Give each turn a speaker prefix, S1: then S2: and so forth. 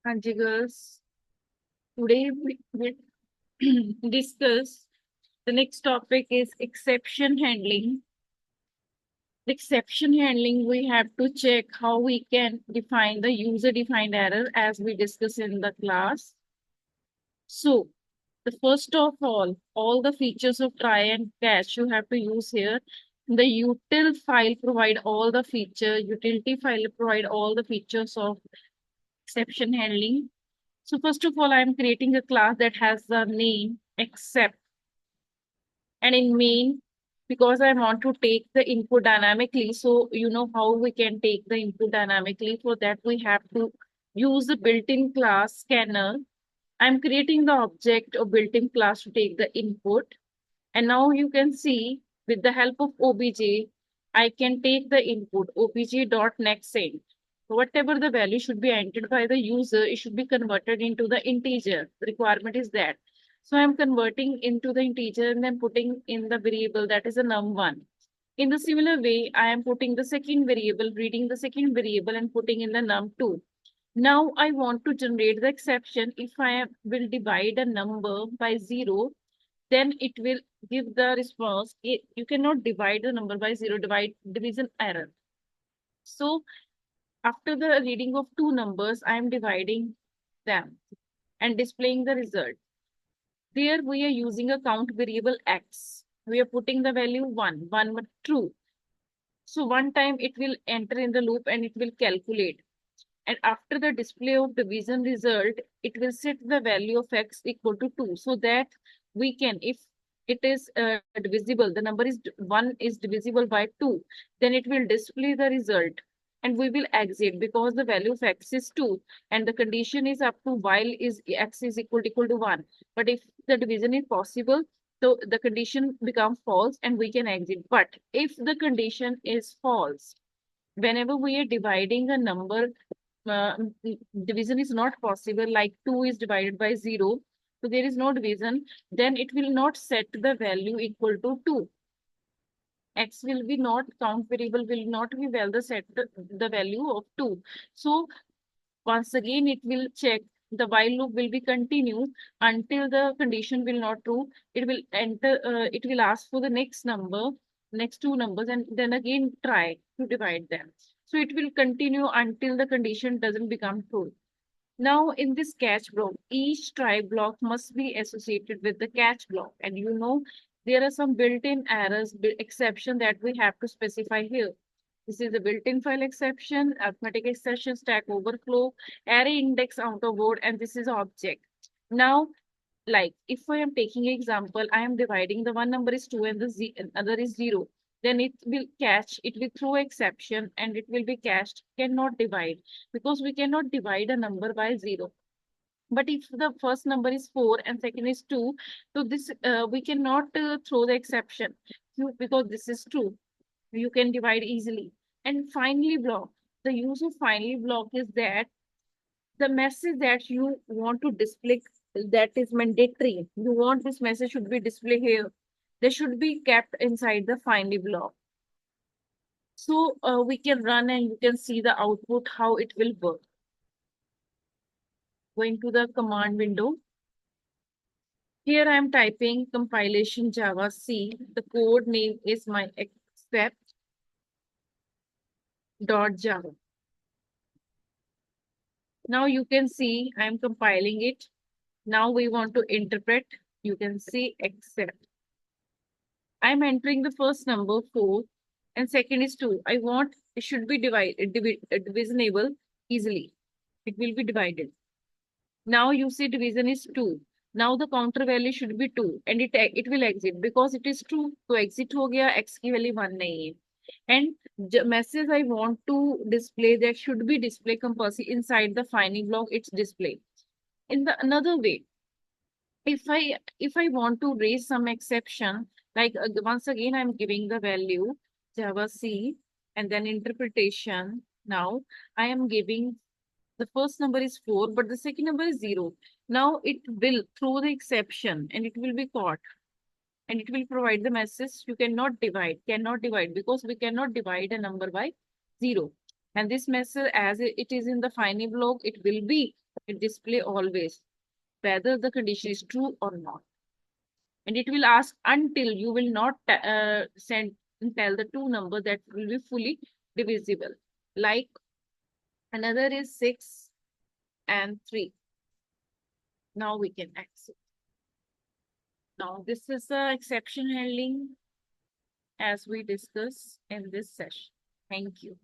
S1: Hanji girls, today we will discuss the next topic is exception handling. The exception handling, we have to check how we can define the user-defined error as we discuss in the class. So, the first of all the features of try and catch you have to use here. The util file provide all the feature, utility file provide all the features of exception handling. So first of all, I'm creating a class that has the name except, and in main, because I want to take the input dynamically. So you know how we can take the input dynamically. For that, we have to use the built-in class scanner. I'm creating the object or built-in class to take the input. And now you can see with the help of OBJ, I can take the input obj.nextSend. So whatever the value should be entered by the user, it should be converted into the integer. The requirement is that. So I'm converting into the integer and then putting in the variable that is a num1. In the similar way, I am putting the second variable, reading the second variable and putting in the num2. Now I want to generate the exception. If will divide a number by 0, then it will give the response. You cannot divide the number by 0, division error. So after the reading of two numbers, I am dividing them and displaying the result. There we are using a count variable x. We are putting the value 1 but true. So one time it will enter in the loop and it will calculate. And after the display of division result, it will set the value of x equal to 2, so that we can, if it is divisible, the number is 1 is divisible by 2, then it will display the result and we will exit because the value of x is 2 and the condition is up to while is x is equal to 1. But if the division is possible, so the condition becomes false and we can exit. But if the condition is false, whenever we are dividing a number, uh, division is not possible, like 2 is divided by 0, so there is no division, then it will not set the value equal to 2. X will be not, count variable will not be well the set the value of 2. So once again it will check, the while loop will be continued until the condition will not true. It will enter, it will ask for the next number, next two numbers, and then again try to divide them. So it will continue until the condition doesn't become true. Now in this catch block, each try block must be associated with the catch block. And you know, there are some built-in errors, exception that we have to specify here. This is the built-in file exception, arithmetic exception, stack overflow, array index out of board, and this is object. Now, like if I am taking example, I am dividing, the one number is 2 and the other is 0, then it will catch, it will throw exception and it will be cached, cannot divide, because we cannot divide a number by 0. But if the first number is 4 and second is 2, so this we cannot throw the exception because this is true. You can divide easily. And finally block. The use of finally block is that the message that you want to display, that is mandatory. You want this message should be displayed here. They should be kept inside the finally block. So we can run and you can see the output, how it will work. Going to the command window. Here I am typing compilation Java C. The code name is my except.java. Now you can see I am compiling it. Now we want to interpret. You can see except. I'm entering the first number 4 and second is 2. I want it should be divisible easily. It will be divided. Now you see division is 2. Now the counter value should be 2 and it will exit because it is true. So exit ho gaya, x की value 1 nahi hai. And message I want to display, that should be display compulsory inside the finding block, it's display. In the another way, if I want to raise some exception, like once again I'm giving the value Java C and then interpretation. Now I am giving the first number is 4 but the second number is 0. Now it will throw the exception and it will be caught and it will provide the message you cannot divide because we cannot divide a number by 0. And this message, as it is in the final block, it will be display always, whether the condition is true or not. And it will ask until you will not send and tell the two number that will be fully divisible. Like another is 6 and 3. Now we can exit. Now this is the exception handling as we discussed in this session. Thank you.